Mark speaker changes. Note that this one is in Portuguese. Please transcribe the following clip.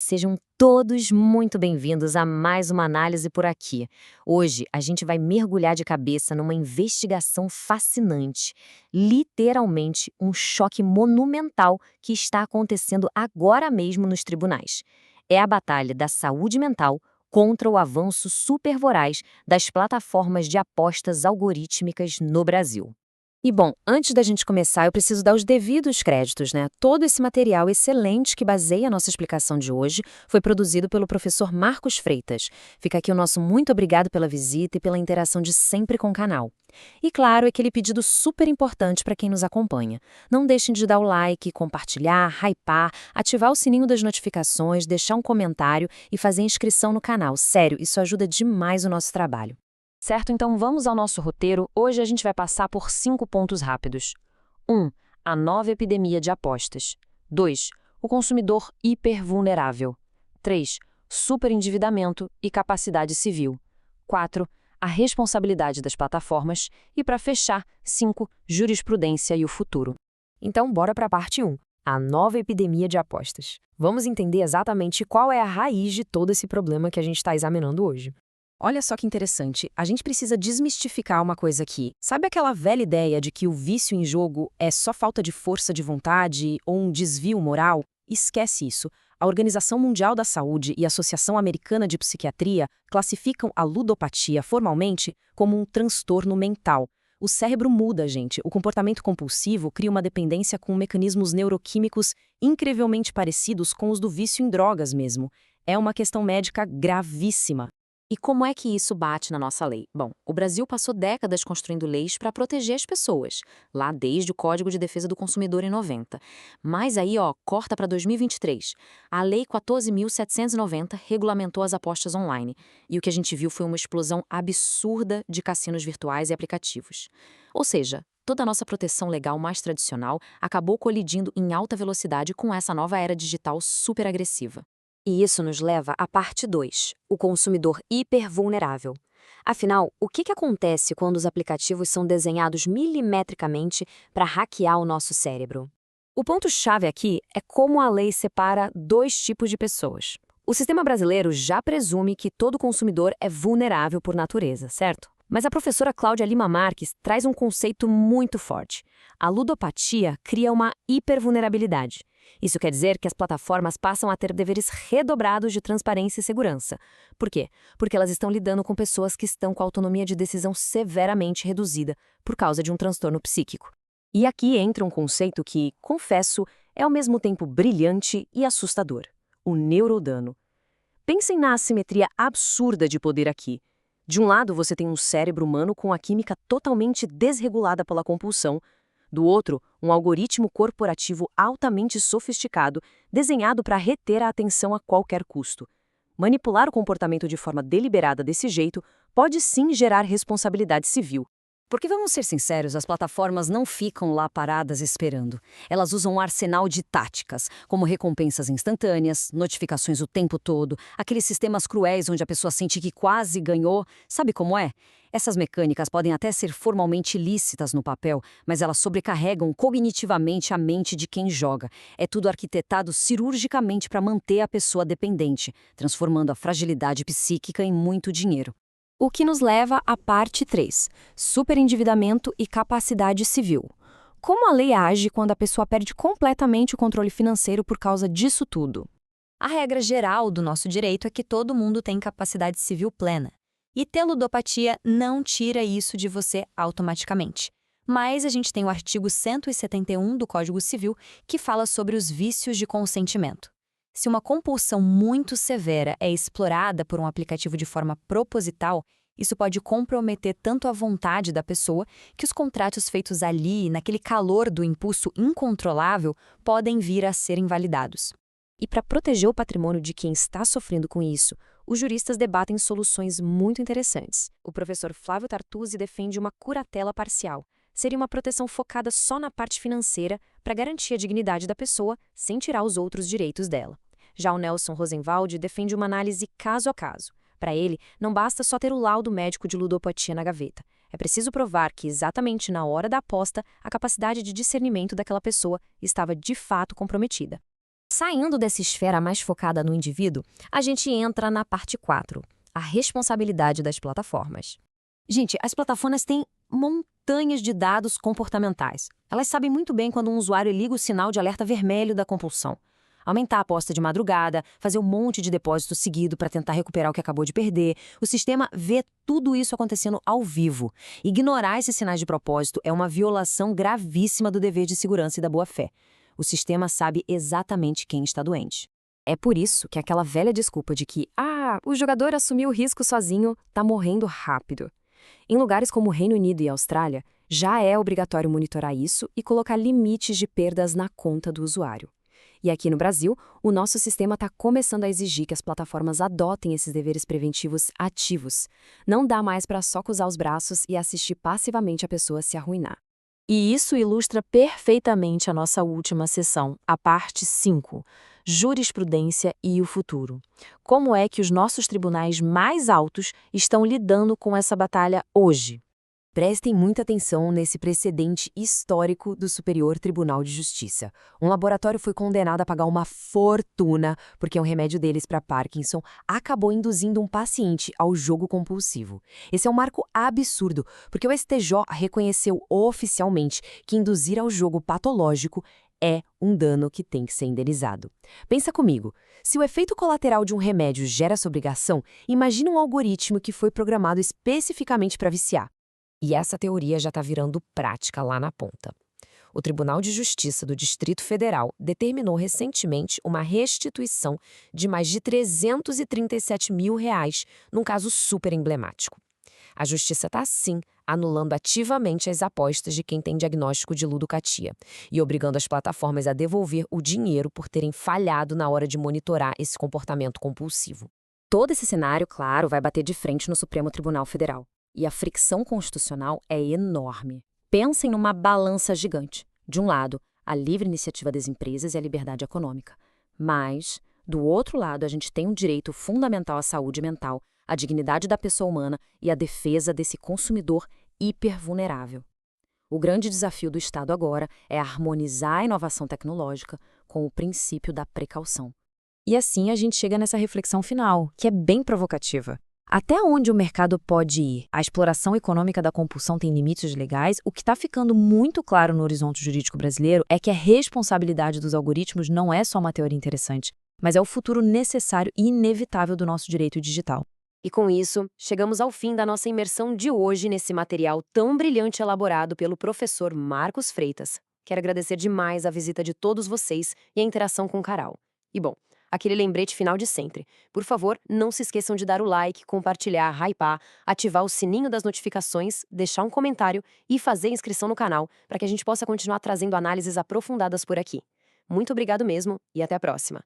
Speaker 1: Sejam todos muito bem-vindos a mais uma análise por aqui. Hoje a gente vai mergulhar de cabeça numa investigação fascinante, literalmente um choque monumental que está acontecendo agora mesmo nos tribunais. É a batalha da saúde mental contra o avanço supervoraz das plataformas de apostas algorítmicas no Brasil. E bom, antes da gente começar, eu preciso dar os devidos créditos, né? Todo esse material excelente que baseia a nossa explicação de hoje foi produzido pelo professor Marcos Freitas. Fica aqui o nosso muito obrigado pela visita e pela interação de sempre com o canal. E claro, aquele pedido super importante para quem nos acompanha. Não deixem de dar o like, compartilhar, hypar, ativar o sininho das notificações, deixar um comentário e fazer inscrição no canal. Sério, isso ajuda demais o nosso trabalho. Certo, então vamos ao nosso roteiro. Hoje a gente vai passar por 5 pontos rápidos. 1. A nova epidemia de apostas. 2. O consumidor hipervulnerável. 3. Superendividamento e capacidade civil. 4. A responsabilidade das plataformas. E para fechar, 5. Jurisprudência e o futuro. Então bora para a parte 1. A nova epidemia de apostas. Vamos entender exatamente qual é a raiz de todo esse problema que a gente está examinando hoje. Olha só que interessante, a gente precisa desmistificar uma coisa aqui. Sabe aquela velha ideia de que o vício em jogo é só falta de força de vontade ou um desvio moral? Esquece isso. A Organização Mundial da Saúde e a Associação Americana de Psiquiatria classificam a ludopatia formalmente como um transtorno mental. O cérebro muda, gente. O comportamento compulsivo cria uma dependência com mecanismos neuroquímicos incrivelmente parecidos com os do vício em drogas mesmo. É uma questão médica gravíssima. E como é que isso bate na nossa lei? Bom, o Brasil passou décadas construindo leis para proteger as pessoas, lá desde o Código de Defesa do Consumidor em 90. Mas aí, corta para 2023. A Lei 14.790 regulamentou as apostas online. E o que a gente viu foi uma explosão absurda de cassinos virtuais e aplicativos. Ou seja, toda a nossa proteção legal mais tradicional acabou colidindo em alta velocidade com essa nova era digital super agressiva. E isso nos leva à parte 2, o consumidor hipervulnerável. Afinal, o que acontece quando os aplicativos são desenhados milimetricamente para hackear o nosso cérebro? O ponto-chave aqui é como a lei separa dois tipos de pessoas. O sistema brasileiro já presume que todo consumidor é vulnerável por natureza, certo? Mas a professora Cláudia Lima Marques traz um conceito muito forte. A ludopatia cria uma hipervulnerabilidade. Isso quer dizer que as plataformas passam a ter deveres redobrados de transparência e segurança. Por quê? Porque elas estão lidando com pessoas que estão com a autonomia de decisão severamente reduzida por causa de um transtorno psíquico. E aqui entra um conceito que, confesso, é ao mesmo tempo brilhante e assustador: o neurodano. Pensem na assimetria absurda de poder aqui. De um lado, você tem um cérebro humano com a química totalmente desregulada pela compulsão. Do outro, um algoritmo corporativo altamente sofisticado, desenhado para reter a atenção a qualquer custo. Manipular o comportamento de forma deliberada desse jeito pode sim gerar responsabilidade civil. Porque vamos ser sinceros, as plataformas não ficam lá paradas esperando. Elas usam um arsenal de táticas, como recompensas instantâneas, notificações o tempo todo, aqueles sistemas cruéis onde a pessoa sente que quase ganhou. Sabe como é? Essas mecânicas podem até ser formalmente lícitas no papel, mas elas sobrecarregam cognitivamente a mente de quem joga. É tudo arquitetado cirurgicamente para manter a pessoa dependente, transformando a fragilidade psíquica em muito dinheiro. O que nos leva à parte 3, superendividamento e capacidade civil. Como a lei age quando a pessoa perde completamente o controle financeiro por causa disso tudo? A regra geral do nosso direito é que todo mundo tem capacidade civil plena. E ter ludopatia não tira isso de você automaticamente. Mas a gente tem o artigo 171 do Código Civil que fala sobre os vícios de consentimento. Se uma compulsão muito severa é explorada por um aplicativo de forma proposital, isso pode comprometer tanto a vontade da pessoa que os contratos feitos ali, naquele calor do impulso incontrolável, podem vir a ser invalidados. E para proteger o patrimônio de quem está sofrendo com isso, os juristas debatem soluções muito interessantes. O professor Flávio Tartusi defende uma curatela parcial. Seria uma proteção focada só na parte financeira para garantir a dignidade da pessoa sem tirar os outros direitos dela. Já o Nelson Rosenwald defende uma análise caso a caso. Para ele, não basta só ter o laudo médico de ludopatia na gaveta. É preciso provar que, exatamente na hora da aposta, a capacidade de discernimento daquela pessoa estava de fato comprometida. Saindo dessa esfera mais focada no indivíduo, a gente entra na parte 4, a responsabilidade das plataformas. Gente, as plataformas têm montanhas de dados comportamentais. Elas sabem muito bem quando um usuário liga o sinal de alerta vermelho da compulsão. Aumentar a aposta de madrugada, fazer um monte de depósito seguido para tentar recuperar o que acabou de perder. O sistema vê tudo isso acontecendo ao vivo. Ignorar esses sinais de propósito é uma violação gravíssima do dever de segurança e da boa-fé. O sistema sabe exatamente quem está doente. É por isso que aquela velha desculpa de que, o jogador assumiu o risco sozinho, está morrendo rápido. Em lugares como o Reino Unido e Austrália, já é obrigatório monitorar isso e colocar limites de perdas na conta do usuário. E aqui no Brasil, o nosso sistema está começando a exigir que as plataformas adotem esses deveres preventivos ativos. Não dá mais para só cruzar os braços e assistir passivamente a pessoa se arruinar. E isso ilustra perfeitamente a nossa última sessão, a parte 5, jurisprudência e o futuro. Como é que os nossos tribunais mais altos estão lidando com essa batalha hoje? Prestem muita atenção nesse precedente histórico do Superior Tribunal de Justiça. Um laboratório foi condenado a pagar uma fortuna porque um remédio deles para Parkinson acabou induzindo um paciente ao jogo compulsivo. Esse é um marco absurdo, porque o STJ reconheceu oficialmente que induzir ao jogo patológico é um dano que tem que ser indenizado. Pensa comigo, se o efeito colateral de um remédio gera essa obrigação, imagine um algoritmo que foi programado especificamente para viciar. E essa teoria já está virando prática lá na ponta. O Tribunal de Justiça do Distrito Federal determinou recentemente uma restituição de mais de R$337 mil num caso super emblemático. A Justiça está, sim, anulando ativamente as apostas de quem tem diagnóstico de ludopatia e obrigando as plataformas a devolver o dinheiro por terem falhado na hora de monitorar esse comportamento compulsivo. Todo esse cenário, claro, vai bater de frente no Supremo Tribunal Federal. E a fricção constitucional é enorme. Pensem numa balança gigante. De um lado, a livre iniciativa das empresas e a liberdade econômica. Mas, do outro lado, a gente tem um direito fundamental à saúde mental, à dignidade da pessoa humana e à defesa desse consumidor hipervulnerável. O grande desafio do Estado agora é harmonizar a inovação tecnológica com o princípio da precaução. E assim a gente chega nessa reflexão final, que é bem provocativa. Até onde o mercado pode ir? A exploração econômica da compulsão tem limites legais. O que está ficando muito claro no horizonte jurídico brasileiro é que a responsabilidade dos algoritmos não é só uma teoria interessante, mas é o futuro necessário e inevitável do nosso direito digital. E com isso, chegamos ao fim da nossa imersão de hoje nesse material tão brilhante elaborado pelo professor Marcos Freitas. Quero agradecer demais a visita de todos vocês e a interação com o canal. E bom, aquele lembrete final de sempre. Por favor, não se esqueçam de dar o like, compartilhar, hypar, ativar o sininho das notificações, deixar um comentário e fazer inscrição no canal para que a gente possa continuar trazendo análises aprofundadas por aqui. Muito obrigado mesmo e até a próxima.